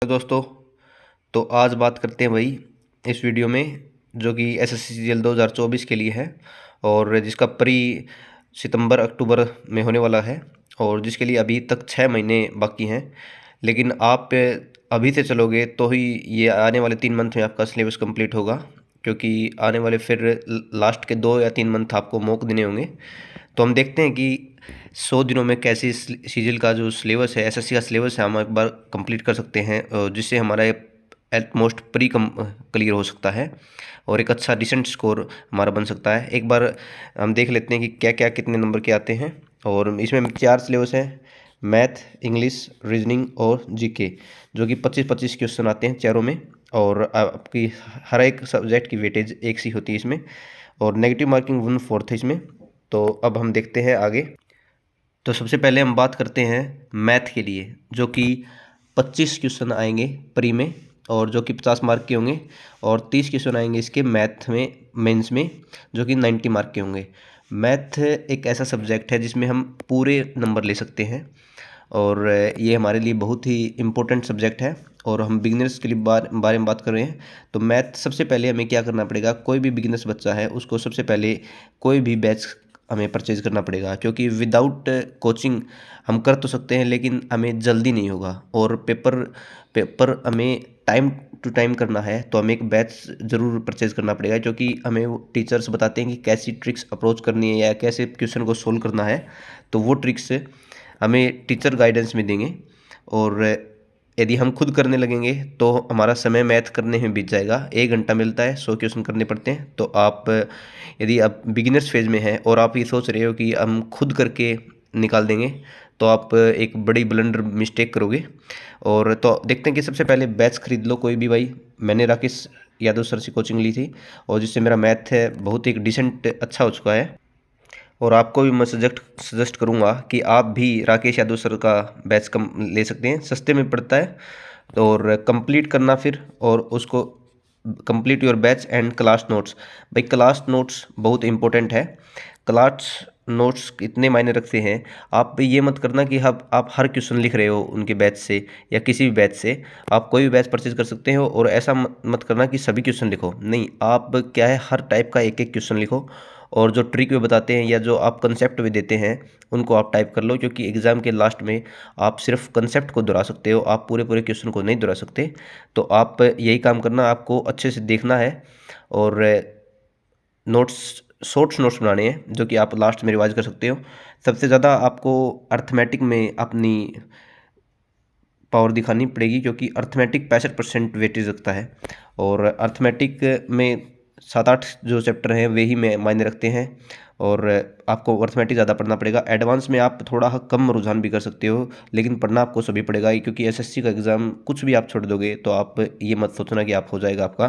दोस्तों, तो आज बात करते हैं भाई इस वीडियो में जो कि एसएससी सीजीएल 2024 के लिए है और जिसका प्री सितंबर अक्टूबर में होने वाला है और जिसके लिए अभी तक 6 महीने बाकी हैं। लेकिन आप अभी से चलोगे तो ही ये आने वाले 3 मंथ में आपका सिलेबस कंप्लीट होगा, क्योंकि आने वाले फिर लास्ट के 2 या 3 मंथ आपको मॉक देने होंगे। तो हम देखते हैं कि 100 दिनों में कैसे सीजीएल का जो सिलेबस है, एसएससी का सिलेबस है, हम एक बार कंप्लीट कर सकते हैं, जिससे हमारा at most pre come clear हो सकता है और एक अच्छा डिसेंट स्कोर हमारा बन सकता है। एक बार हम देख लेते हैं कि क्या क्या कितने नंबर के आते हैं। और इसमें 4 सिलेबस हैं: मैथ, इंग्लिश, रीजनिंग और जीके, जो कि 25-25 क्वेश्चन आते हैं चारों में। और आपकी हर एक सब्जेक्ट की वेटेज एक सी होती है इसमें, और नेगेटिव मार्किंग 1/4 है इसमें। तो अब हम देखते हैं आगे। तो सबसे पहले हम बात करते हैं मैथ के लिए, जो कि 25 क्वेश्चन आएंगे प्री में और जो कि 50 मार्क के होंगे, और 30 क्वेश्चन आएंगे इसके मैथ में मेंस में, जो कि 90 मार्क के होंगे। मैथ एक ऐसा सब्जेक्ट है जिसमें हम पूरे नंबर ले सकते हैं और ये हमारे लिए बहुत ही इम्पोर्टेंट सब्जेक्ट है। और हम बिगिनर्स के लिए बारे में बात कर रहे हैं। तो मैथ सबसे पहले हमें क्या करना पड़ेगा, कोई भी बिगिनर्स बच्चा है उसको सबसे पहले कोई भी बैच हमें परचेज़ करना पड़ेगा, क्योंकि विदाउट कोचिंग हम कर तो सकते हैं लेकिन हमें जल्दी नहीं होगा। और पेपर हमें टाइम टू टाइम करना है, तो हमें एक बैच ज़रूर परचेज़ करना पड़ेगा, क्योंकि हमें वो टीचर्स बताते हैं कि कैसी ट्रिक्स अप्रोच करनी है या कैसे क्वेश्चन को सोल्व करना है। तो वो ट्रिक्स हमें टीचर गाइडेंस में देंगे। और यदि हम खुद करने लगेंगे तो हमारा समय मैथ करने में बीत जाएगा। 1 घंटा मिलता है, 100 क्वेश्चन करने पड़ते हैं। तो आप यदि आप बिगिनर्स फेज में हैं और आप ये सोच रहे हो कि हम खुद करके निकाल देंगे, तो आप एक बड़ी ब्लंडर मिस्टेक करोगे। और तो देखते हैं कि सबसे पहले बैच खरीद लो कोई भी भाई। मैंने राकेश यादव सर से कोचिंग ली थी और जिससे मेरा मैथ है बहुत एक डिसेंट अच्छा हो चुका है। और आपको भी मैं सजेस्ट करूँगा कि आप भी राकेश यादव सर का बैच कम ले सकते हैं, सस्ते में पड़ता है। और कंप्लीट करना फिर, और उसको complete your batch and class notes. भाई क्लास नोट्स बहुत इंपॉर्टेंट है। क्लास नोट्स इतने मायने रखते हैं। आप ये मत करना कि आप हर क्वेश्चन लिख रहे हो उनके बैच से या किसी भी बैच से। आप कोई भी बैच परचेज कर सकते हो, और ऐसा मत करना कि सभी क्वेश्चन लिखो। नहीं, आप क्या है, हर टाइप का एक एक क्वेश्चन लिखो, और जो ट्रिक वे बताते हैं या जो आप कंसेप्ट वे देते हैं उनको आप टाइप कर लो, क्योंकि एग्ज़ाम के लास्ट में आप सिर्फ कंसेप्ट को दोहरा सकते हो, आप पूरे पूरे क्वेश्चन को नहीं दोहरा सकते। तो आप यही काम करना, आपको अच्छे से देखना है और नोट्स शॉर्ट्स नोट्स बनाने हैं, जो कि आप लास्ट में रिवाइज कर सकते हो। सबसे ज़्यादा आपको अर्थमेटिक में अपनी पावर दिखानी पड़ेगी, क्योंकि अर्थमेटिक 65% वेटेज रखता है। और अर्थमेटिक में 7-8 जो चैप्टर हैं वे ही में मायने रखते हैं, और आपको अर्थमेटिक ज़्यादा पढ़ना पड़ेगा। एडवांस में आप थोड़ा कम रुझान भी कर सकते हो, लेकिन पढ़ना आपको सभी पड़ेगा ही, क्योंकि एसएससी का एग्ज़ाम कुछ भी आप छोड़ दोगे तो आप ये मत सोचना कि आप हो जाएगा आपका।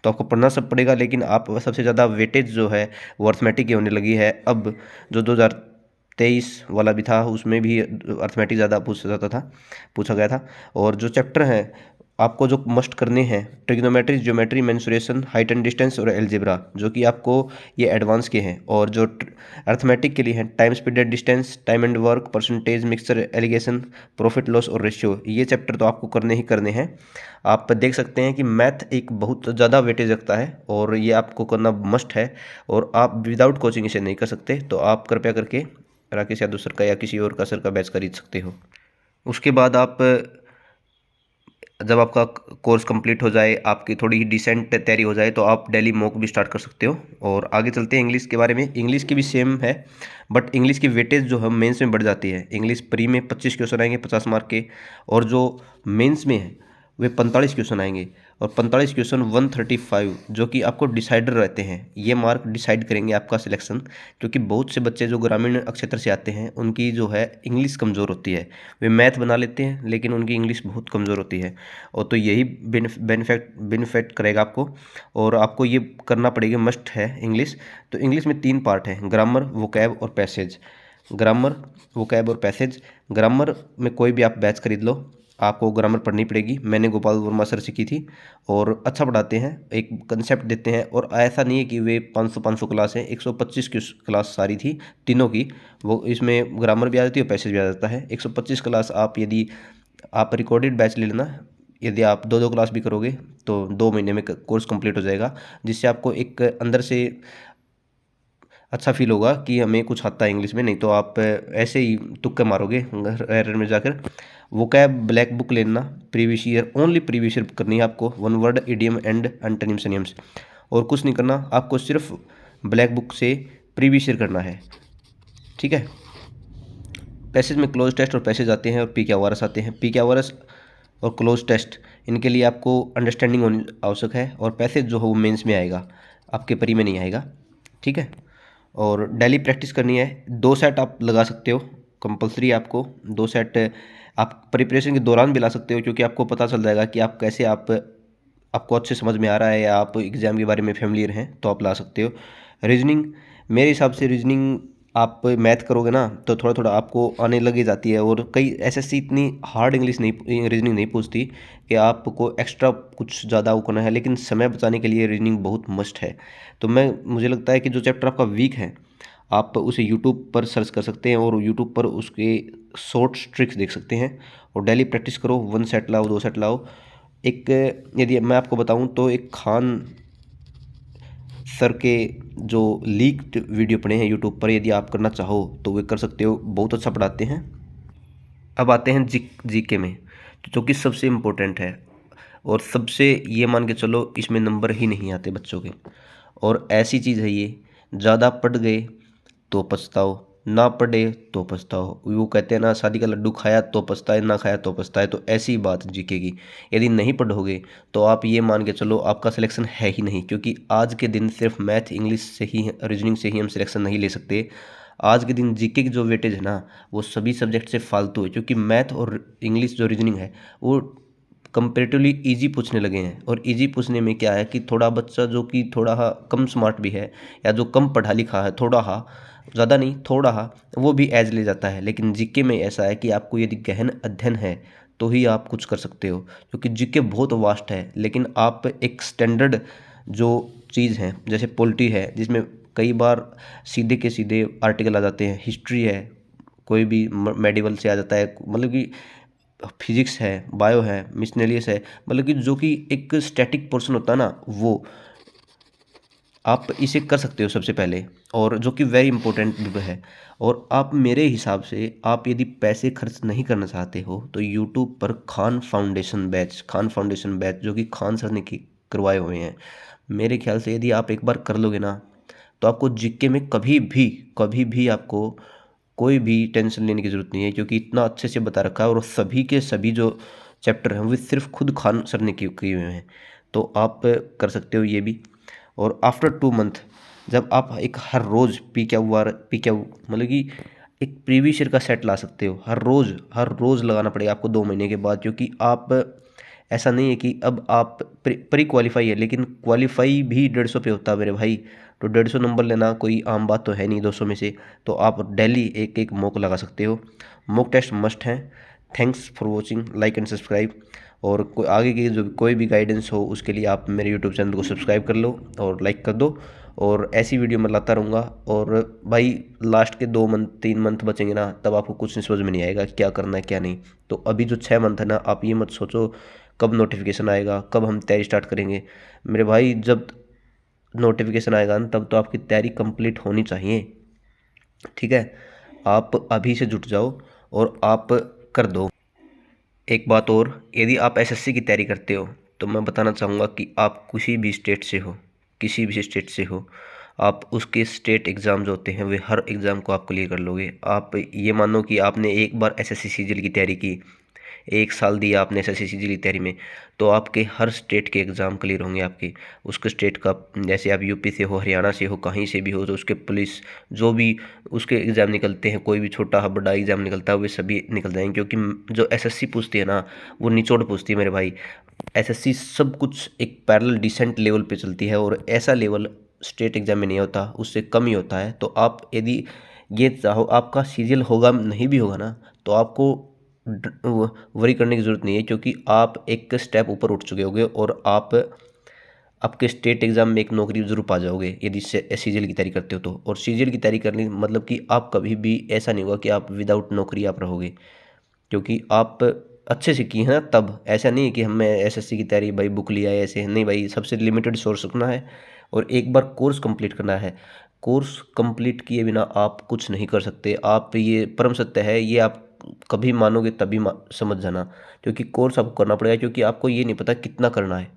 तो आपको पढ़ना सब पड़ेगा, लेकिन आप सबसे ज़्यादा वेटेज जो है वो अर्थमेटिक की होने लगी है अब। जो 2023 वाला भी था उसमें भी अर्थमेटिक ज़्यादा पूछा गया था। और जो चैप्टर हैं आपको जो मस्ट करने हैं, trigonometry, geometry, mensuration, height and distance और अलजेब्रा, जो कि आपको ये एडवांस के हैं। और जो अर्थमेटिक के लिए हैं, time, speed and distance, time and work, percentage, mixture, alligation, profit loss और रेशियो, ये चैप्टर तो आपको करने ही करने हैं। आप देख सकते हैं कि मैथ एक बहुत ज़्यादा वेटेज रखता है और ये आपको करना मस्ट है, और आप विदाउट कोचिंग इसे नहीं कर सकते। तो आप कृपया करके राकेश यादव सर का या किसी और का सर का बैच खरीद सकते हो। उसके बाद आप जब आपका कोर्स कंप्लीट हो जाए, आपकी थोड़ी डिसेंट तैयारी हो जाए, तो आप डेली मॉक भी स्टार्ट कर सकते हो। और आगे चलते हैं इंग्लिश के बारे में। इंग्लिश की भी सेम है, बट इंग्लिश की वेटेज जो है मेंस में बढ़ जाती है। इंग्लिश प्री में 25 क्वेश्चन आएंगे 50 मार्क के, और जो मेंस में है वे 45 क्वेश्चन आएंगे, और 45 क्वेश्चन 135, जो कि आपको डिसाइडर रहते हैं। ये मार्क डिसाइड करेंगे आपका सिलेक्शन, क्योंकि बहुत से बच्चे जो ग्रामीण क्षेत्र से आते हैं उनकी जो है इंग्लिश कमज़ोर होती है। वे मैथ बना लेते हैं लेकिन उनकी इंग्लिश बहुत कमज़ोर होती है। और तो यही बेनिफिट करेगा आपको, और आपको ये करना पड़ेगा, मस्ट है इंग्लिश। तो इंग्लिश में 3 पार्ट हैं: ग्रामर, वोकैब और पैसेज। ग्रामर, वोकैब और पैसेज। ग्रामर में कोई भी आप बैच खरीद लो, आपको ग्रामर पढ़नी पड़ेगी। मैंने गोपाल वर्मा सर से की थी, और अच्छा पढ़ाते हैं, एक कंसेप्ट देते हैं। और ऐसा नहीं है कि वे 500 क्लास है, 125 की क्लास सारी थी तीनों की। वो इसमें ग्रामर भी आ जाती है और पैसेज भी आ जाता है। 125 क्लास आप यदि आप रिकॉर्डेड बैच ले लेना, यदि आप 2-2 क्लास भी करोगे तो 2 महीने में कोर्स कंप्लीट हो जाएगा, जिससे आपको एक अंदर से अच्छा फील होगा कि हमें कुछ आता है इंग्लिश में। नहीं तो आप ऐसे ही तुक्के मारोगे एरर में जाकर। वोकैब ब्लैक बुक लेना, previous year, only previous year करनी है आपको, one word, idiom and antonyms synonyms, और कुछ नहीं करना आपको, सिर्फ ब्लैक बुक से प्रीवियस ईयर करना है। ठीक है। पैसेज में क्लोज टेस्ट और पैसेज आते हैं और पी क्यू आर आते हैं। पी क्यू आर और क्लोज टेस्ट, इनके लिए आपको अंडरस्टैंडिंग होनी आवश्यक है, और पैसेज जो हो वो मेंस में आएगा, आपके परी में नहीं आएगा। ठीक है। और डेली प्रैक्टिस करनी है, 2 सेट आप लगा सकते हो, कंपलसरी आपको 2 सेट आप प्रिपरेशन के दौरान भी ला सकते हो, क्योंकि आपको पता चल जाएगा कि आप कैसे आपको अच्छे समझ में आ रहा है या आप एग्ज़ाम के बारे में फेमिलियर हैं तो आप ला सकते हो। रीजनिंग, मेरे हिसाब से रीजनिंग आप मैथ करोगे ना तो थोड़ा थोड़ा आपको आने लगी जाती है, और कई एसएससी इतनी हार्ड इंग्लिश नहीं, रीजनिंग नहीं पूछती कि आपको एक्स्ट्रा कुछ ज़्यादा वो करना है, लेकिन समय बचाने के लिए रीजनिंग बहुत मस्ट है। तो मुझे लगता है कि जो चैप्टर आपका वीक है आप उसे यूट्यूब पर सर्च कर सकते हैं और यूट्यूब पर उसके शॉर्ट ट्रिक्स देख सकते हैं, और डेली प्रैक्टिस करो, 1 सेट लाओ, 2 सेट लाओ। एक यदि मैं आपको बताऊं तो एक खान सर के जो लीक्ड वीडियो पड़े हैं यूट्यूब पर, यदि आप करना चाहो तो वे कर सकते हो, बहुत अच्छा पढ़ाते हैं। अब आते हैं जीके में, जो कि सबसे इम्पोर्टेंट है, और सबसे ये मान के चलो इसमें नंबर ही नहीं आते बच्चों के। और ऐसी चीज़ है ये, ज़्यादा पढ़ गए तो पछताओ, ना पढ़े तो पछताओ। वो कहते हैं ना, शादी का लड्डू खाया तो पछताए, ना खाया तो पछताए। तो ऐसी बात जीके की, यदि नहीं पढ़ोगे तो आप ये मान के चलो आपका सिलेक्शन है ही नहीं, क्योंकि आज के दिन सिर्फ मैथ इंग्लिश से ही, रीजनिंग से ही हम सिलेक्शन नहीं ले सकते। आज के दिन जीके की जो वेटेज है ना, वो सभी सब्जेक्ट से फालतू है, क्योंकि मैथ और इंग्लिश जो रीजनिंग है वो कंपेरेटिवली इजी पूछने लगे हैं। और इजी पूछने में क्या है कि थोड़ा बच्चा जो कि थोड़ा कम स्मार्ट भी है, या जो कम पढ़ा लिखा है, थोड़ा ज़्यादा नहीं, थोड़ा वो भी एज ले जाता है। लेकिन जीके में ऐसा है कि आपको यदि गहन अध्ययन है तो ही आप कुछ कर सकते हो, क्योंकि जीके बहुत वास्ट है। लेकिन आप एक स्टैंडर्ड जो चीज़ है, जैसे पॉलिटी है जिसमें कई बार सीधे के सीधे आर्टिकल आ जाते हैं, हिस्ट्री है कोई भी मेडिवल से आ जाता है, मतलब कि फिजिक्स है, बायो है, मिसनेलियस है, मतलब कि जो कि एक स्टैटिक पोर्शन होता है ना, वो आप इसे कर सकते हो सबसे पहले, और जो कि वेरी इंपॉर्टेंट भी है। और आप मेरे हिसाब से आप यदि पैसे खर्च नहीं करना चाहते हो तो यूट्यूब पर खान फाउंडेशन बैच जो कि खान सर ने करवाए हुए हैं, मेरे ख्याल से यदि आप एक बार कर लोगे ना तो आपको जीके में कभी भी आपको कोई भी टेंशन लेने की ज़रूरत नहीं है, क्योंकि इतना अच्छे से बता रखा है, और सभी के सभी जो चैप्टर हैं वो सिर्फ खुद खान सर ने किए हुए हैं। तो आप कर सकते हो ये भी। और आफ्टर 2 मंथ जब आप एक हर रोज़ पी क्या मतलब कि एक प्रीवियस ईयर का सेट ला सकते हो, हर रोज़ लगाना पड़ेगा आपको 2 महीने के बाद, क्योंकि आप ऐसा नहीं है कि अब आप प्री क्वालिफाई है, लेकिन क्वालिफाई भी 150 पे होता है मेरे भाई। तो 150 नंबर लेना कोई आम बात तो है नहीं 200 में से। तो आप डेली एक एक मॉक लगा सकते हो, मॉक टेस्ट मस्ट हैं। Thanks for watching, like and subscribe. और आगे की जो कोई भी गाइडेंस हो उसके लिए आप मेरे यूट्यूब चैनल को सब्सक्राइब कर लो और लाइक कर दो, और ऐसी वीडियो मैं लाता रहूँगा। और भाई लास्ट के 2 मंथ 3 मंथ बचेंगे ना, तब आपको कुछ नहीं समझ में नहीं आएगा क्या करना है क्या नहीं। तो अभी जो 6 मंथ है ना, आप ये मत सोचो कब नोटिफिकेशन आएगा, कब हम तैयारी स्टार्ट करेंगे। मेरे भाई जब नोटिफिकेशन आएगा ना तब तो आपकी तैयारी कंप्लीट होनी चाहिए। ठीक है, आप अभी से जुट जाओ और आप कर दो। एक बात और, यदि आप एसएससी की तैयारी करते हो तो मैं बताना चाहूँगा कि आप किसी भी स्टेट से हो, आप उसके स्टेट एग्ज़ाम जो होते हैं वे हर एग्ज़ाम को आप क्लियर कर लोगे। आप ये मानो कि आपने एक बार एसएससी सीजीएल की तैयारी की, 1 साल दिया आपने एसएससी सीजीएल की तैयारी में, तो आपके हर स्टेट के एग्ज़ाम क्लियर होंगे आपके। उसके स्टेट का, जैसे आप यूपी से हो, हरियाणा से हो, कहीं से भी हो, तो उसके पुलिस जो भी उसके एग्ज़ाम निकलते हैं, कोई भी छोटा बड़ा एग्ज़ाम निकलता है, वे सभी निकल जाएंगे। क्योंकि जो एसएससी पूछती है ना, वो निचोड़ पूछती है मेरे भाई। एसएससी सब कुछ एक पैरेलल डिसेंट लेवल पे चलती है, और ऐसा लेवल स्टेट एग्ज़ाम में नहीं होता, उससे कम ही होता है। तो आप यदि ये चाहो आपका सीरियल होगा नहीं भी होगा ना, तो आपको वरी करने की ज़रूरत नहीं है, क्योंकि आप एक स्टेप ऊपर उठ चुके होगे, और आप आपके स्टेट एग्ज़ाम में एक नौकरी ज़रूर पा जाओगे यदि सीजीएल की तैयारी करते हो तो। और सीजीएल की तैयारी करने मतलब कि आप कभी भी ऐसा नहीं होगा कि आप विदाउट नौकरी आप रहोगे, क्योंकि आप अच्छे से की है ना, तब ऐसा नहीं है कि हमें एसएससी की तैयारी भाई बुक लिया है ऐसे नहीं भाई, सबसे लिमिटेड सोर्स रखना है और एक बार कोर्स कंप्लीट करना है। कोर्स कंप्लीट किए बिना आप कुछ नहीं कर सकते। आप ये परम सत्य है, ये आप कभी मानोगे तभी समझ जाना, क्योंकि कोर्स आपको करना पड़ेगा, क्योंकि आपको ये नहीं पता कितना करना है,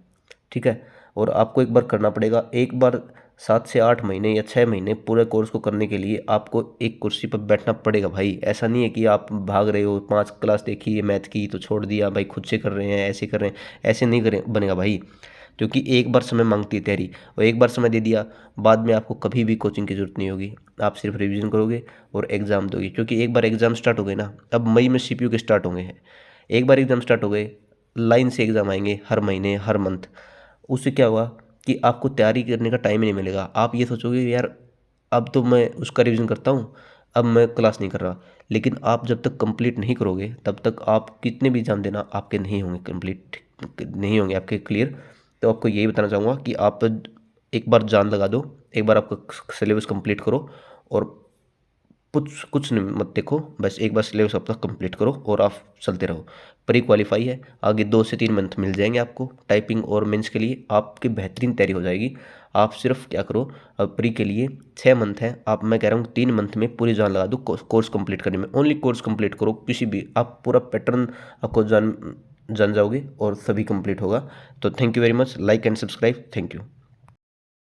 ठीक है। और आपको एक बार करना पड़ेगा, एक बार 7 से 8 महीने या 6 महीने पूरे कोर्स को करने के लिए आपको एक कुर्सी पर बैठना पड़ेगा भाई। ऐसा नहीं है कि आप भाग रहे हो, 5 क्लास देखी है मैथ की तो छोड़ दिया भाई, खुद से कर रहे हैं, ऐसे कर रहे हैं, ऐसे नहीं करें बनेगा भाई। क्योंकि एक बार समय मांगती है तैयारी, और एक बार समय दे दिया, बाद में आपको कभी भी कोचिंग की जरूरत नहीं होगी। आप सिर्फ रिवीजन करोगे और एग्ज़ाम दोगे, क्योंकि एक बार एग्ज़ाम स्टार्ट हो गए ना, अब मई में सीपीयू के स्टार्ट होंगे हैं, एक बार एग्ज़ाम स्टार्ट हो गए, लाइन से एग्ज़ाम आएंगे हर महीने हर मंथ। उससे क्या हुआ कि आपको तैयारी करने का टाइम ही नहीं मिलेगा। आप ये सोचोगे यार अब तो मैं उसका रिवीजन करता हूँ, अब मैं क्लास नहीं कर रहा, लेकिन आप जब तक कंप्लीट नहीं करोगे तब तक आप कितने भी एग्जाम देना आपके नहीं होंगे कंप्लीट, नहीं होंगे आपके क्लियर। तो आपको यही बताना चाहूँगा कि आप एक बार जान लगा दो, एक बार आपका सिलेबस कंप्लीट करो और कुछ कुछ नहीं मत देखो, बस एक बार सिलेबस अपना कंप्लीट करो और आप चलते रहो। प्री क्वालिफाई है, आगे 2 से 3 मंथ मिल जाएंगे आपको टाइपिंग और मेंस के लिए, आपकी बेहतरीन तैयारी हो जाएगी। आप सिर्फ क्या करो, अब प्री के लिए 6 मंथ है, आप मैं कह रहा हूँ 3 मंथ में पूरी जान लगा दो कोर्स कंप्लीट करने में। ओनली कोर्स कंप्लीट करो, किसी भी आप पूरा पैटर्न आपको जान जान जाओगे और सभी कंप्लीट होगा। तो thank you very much, like and subscribe, thank you.